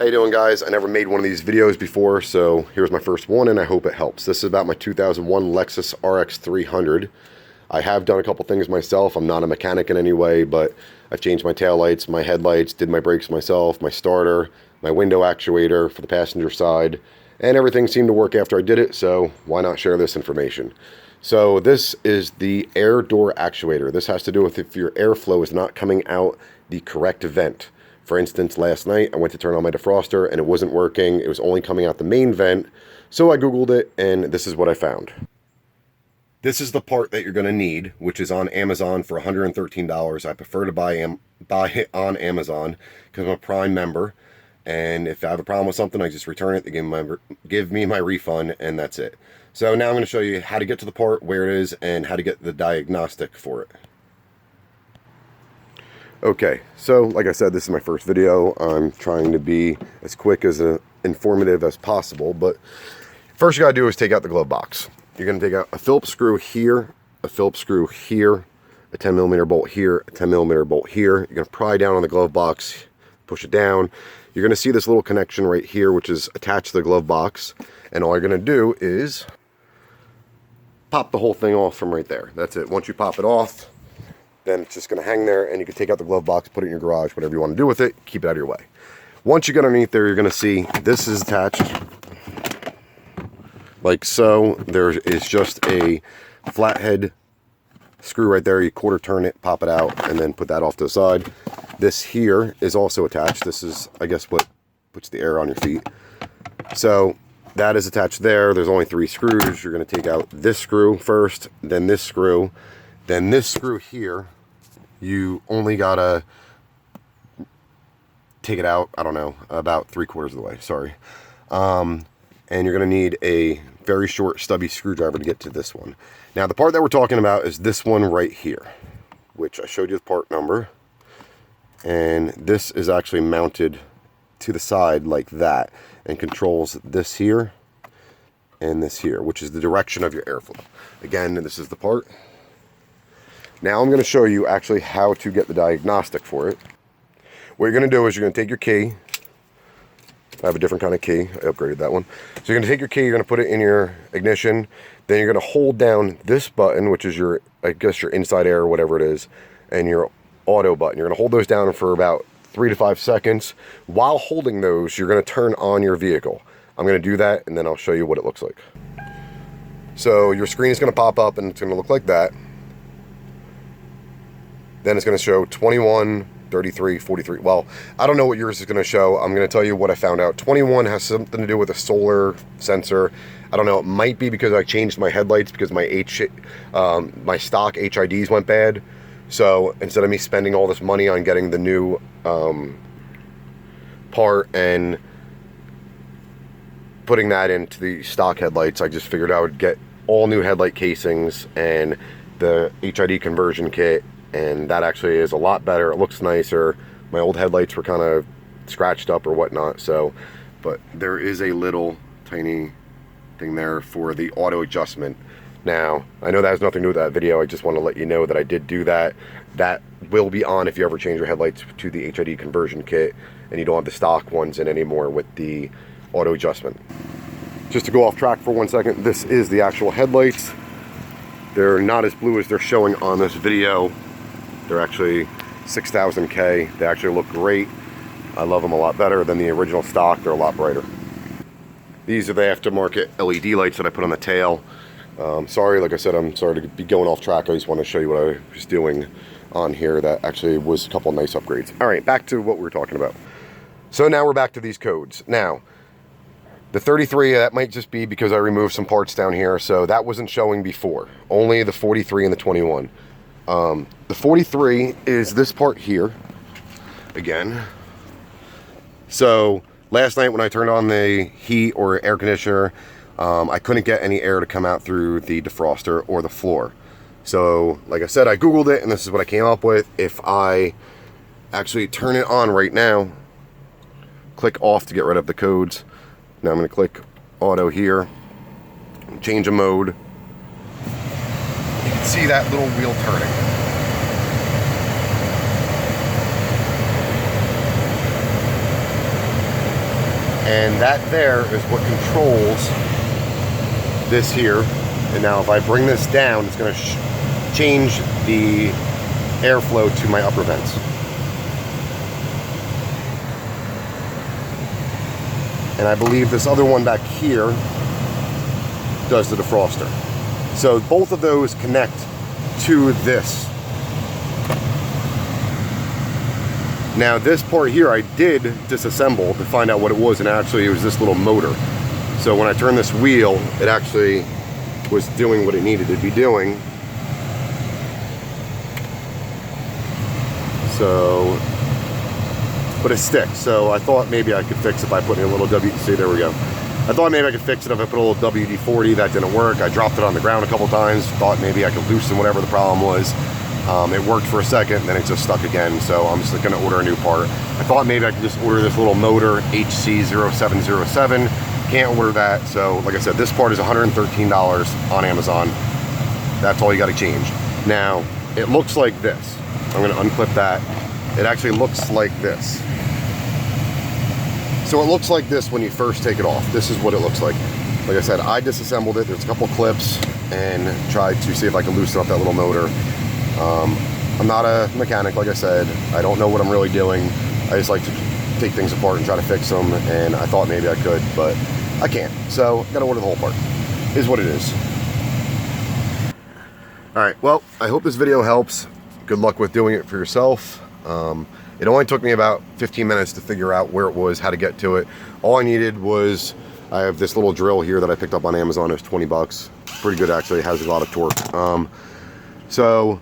How you doing, guys? I never made one of these videos before, so here's my first one, and I hope it helps. This is about my 2001 Lexus RX300. I have done a couple things myself. I'm not a mechanic in any way, but I've changed my taillights, my headlights, did my brakes myself, my starter, my window actuator for the passenger side, and everything seemed to work after I did it, so why not share this information? So this is the Air Door Actuator. This has to do with if your airflow is not coming out the correct vent. For instance, last night I went to turn on my defroster and it wasn't working. It was only coming out the main vent. So I Googled it and this is what I found. This is the part that you're going to need, which is on Amazon for $113. I prefer to buy it on Amazon because I'm a Prime member. And if I have a problem with something, I just return it. They give me my refund, and that's it. So now I'm going to show you how to get to the part, where it is, and how to get the diagnostic for it. Okay, so like I said, this is my first video. I'm trying to be as quick as informative as possible, but first you got to do is take out the glove box. You're going to take out a Phillips screw here, a Phillips screw here, a 10mm bolt here, a 10mm bolt here. You're going to pry down on the glove box, push it down. You're going to see this little connection right here, which is attached to the glove box, and all you're going to do is pop the whole thing off from right there. That's it. Once you pop it off, then it's just going to hang there, and you can take out the glove box, put it in your garage, whatever you want to do with it, keep it out of your way. Once you get underneath there, you're going to see this is attached like so. There is just a flathead screw right there. You quarter turn it, pop it out, and then put that off to the side. This here is also attached. This is, I guess, what puts the air on your feet. So that is attached there. There's only 3 screws. You're going to take out this screw first, then this screw. Then this screw here, you only gotta take it out, I don't know, about 3/4 of the way, sorry. And you're gonna need a very short stubby screwdriver to get to this one. Now the part that we're talking about is this one right here, which I showed you the part number. And this is actually mounted to the side like that and controls this here and this here, which is the direction of your airflow. Again, this is the part. Now I'm going to show you actually how to get the diagnostic for it. What you're going to do is you're going to take your key. I have a different kind of key. I upgraded that one. So you're going to take your key, you're going to put it in your ignition. Then you're going to hold down this button, which is your, I guess, your inside air or whatever it is, and your auto button. You're going to hold those down for about 3 to 5 seconds. While holding those, you're going to turn on your vehicle. I'm going to do that, and then I'll show you what it looks like. So your screen is going to pop up, and it's going to look like that. Then it's going to show 21, 33, 43. Well, I don't know what yours is going to show. I'm going to tell you what I found out. 21 has something to do with a solar sensor. I don't know. It might be because I changed my headlights because my my stock HIDs went bad. So instead of me spending all this money on getting the new part and putting that into the stock headlights, I just figured I would get all new headlight casings and the HID conversion kit. And that actually is a lot better. It looks nicer. My old headlights were kind of scratched up or whatnot. So, but there is a little tiny thing there for the auto adjustment. Now, I know that has nothing to do with that video. I just want to let you know that I did do that. That will be on if you ever change your headlights to the HID conversion kit and you don't have the stock ones in anymore with the auto adjustment. Just to go off track for 1 second, this is the actual headlights. They're not as blue as they're showing on this video. They're actually 6000K. They actually look great. I love them a lot better than the original stock. They're a lot brighter. These are the aftermarket LED lights that I put on the tail. Sorry, like I said, I'm sorry to be going off track. I just want to show you what I was doing on here. That actually was a couple of nice upgrades. All right, back to what we were talking about. So now we're back to these codes. Now, the 33, that might just be because I removed some parts down here, so that wasn't showing before. Only the 43 and the 21. The 43 is this part here, again. So last night when I turned on the heat or air conditioner, I couldn't get any air to come out through the defroster or the floor. So like I said, I Googled it and this is what I came up with. If I actually turn it on right now, click off to get rid of the codes. Now I'm going to click auto here, change a mode. You can see that little wheel turning. And that there is what controls this here. And now if I bring this down, it's going to change the airflow to my upper vents. And I believe this other one back here does the defroster. So both of those connect to this. Now this part here I did disassemble to find out what it was, and actually it was this little motor. So when I turned this wheel, it actually was doing what it needed to be doing. So, but it sticks. So I thought maybe I could fix it by putting a little see, there we go. I thought maybe I could fix it if I put a little WD-40. That didn't work. I dropped it on the ground a couple times. Thought maybe I could loosen whatever the problem was. It worked for a second, then it just stuck again. So I'm just gonna order a new part. I thought maybe I could just order this little motor, HC0707. Can't order that. So like I said, this part is $113 on Amazon. That's all you gotta change. Now, it looks like this. I'm gonna unclip that. It actually looks like this. So it looks like this when you first take it off. This is what it looks like. Like I said, I disassembled it. There's a couple clips and tried to see if I could loosen up that little motor. I'm not a mechanic, like I said. I don't know what I'm really doing. I just like to take things apart and try to fix them, and I thought maybe I could, but I can't. So I gotta order the whole part. Is what it is. All right, well, I hope this video helps. Good luck with doing it for yourself. It only took me about 15 minutes to figure out where it was, how to get to it. All I needed was, I have this little drill here that I picked up on Amazon. It was 20 bucks. Pretty good, actually. It has a lot of torque. So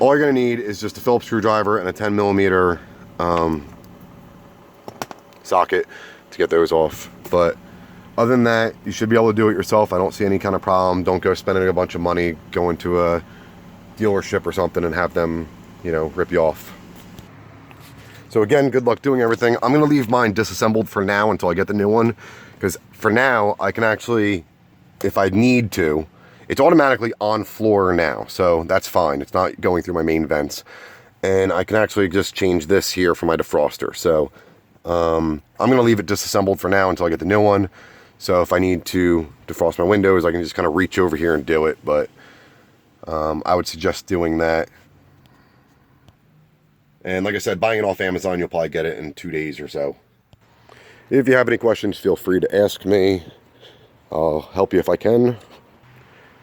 all you're gonna need is just a Phillips screwdriver and a 10mm socket to get those off. But other than that, you should be able to do it yourself. I don't see any kind of problem. Don't go spending a bunch of money going to a dealership or something and have them, you know, rip you off. So again, good luck doing everything. I'm gonna leave mine disassembled for now until I get the new one, because for now I can actually, if I need to, it's automatically on floor now, so that's fine. It's not going through my main vents, and I can actually just change this here for my defroster. So I'm gonna leave it disassembled for now until I get the new one. So if I need to defrost my windows, I can just kind of reach over here and do it. But I would suggest doing that. And like I said, buying it off Amazon, you'll probably get it in 2 days or so. If you have any questions, feel free to ask me. I'll help you if I can.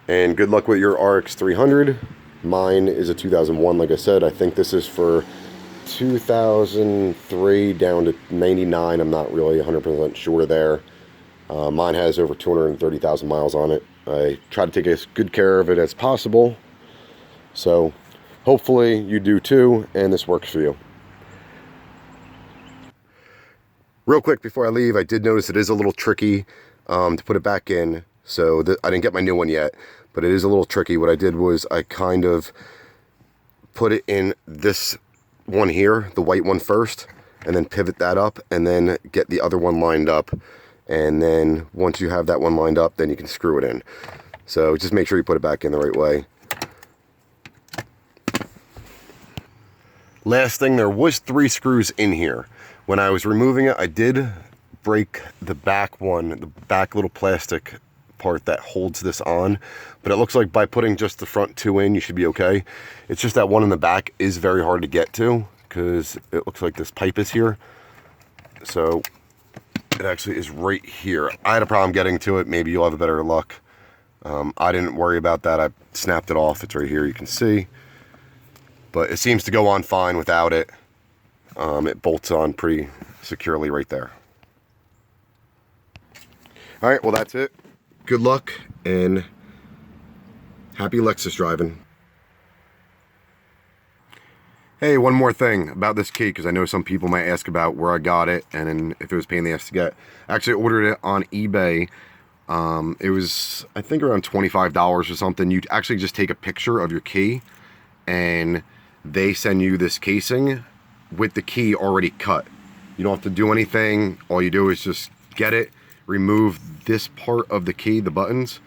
And good luck with your RX300. Mine is a 2001, like I said. I think this is for 2003 down to 99. I'm not really 100% sure there. Mine has over 230,000 miles on it. I try to take as good care of it as possible. So hopefully you do too, and this works for you. Real quick before I leave, I did notice it is a little tricky to put it back in. So I didn't get my new one yet, but it is a little tricky. What I did was I kind of put it in this one here, the white one first, and then pivot that up and then get the other one lined up. And then once you have that one lined up, then you can screw it in. So just make sure you put it back in the right way. Last thing, there was 3 screws in here. When I was removing it, I did break the back one, the back little plastic part that holds this on, but it looks like by putting just the front 2 in, you should be okay. It's just that one in the back is very hard to get to because it looks like this pipe is here. So it actually is right here. I had a problem getting to it. Maybe you'll have a better luck. I didn't worry about that. I snapped it off. It's right here, you can see. But it seems to go on fine without it. It bolts on pretty securely right there. All right, well, that's it. Good luck and happy Lexus driving. Hey, one more thing about this key, because I know some people might ask about where I got it and then if it was a pain in the ass to get. I actually ordered it on eBay. It was, I think, around $25 or something. You actually just take a picture of your key and they send you this casing with the key already cut. You don't have to do anything. All you do is just get it, remove this part of the key, the buttons,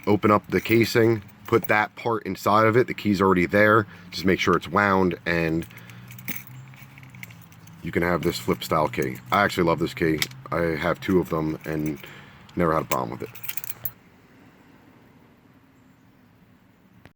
open up the casing, put that part inside of it. The key's already there. Just make sure it's wound and you can have this flip style key. I actually love this key. I have 2 of them and never had a problem with it.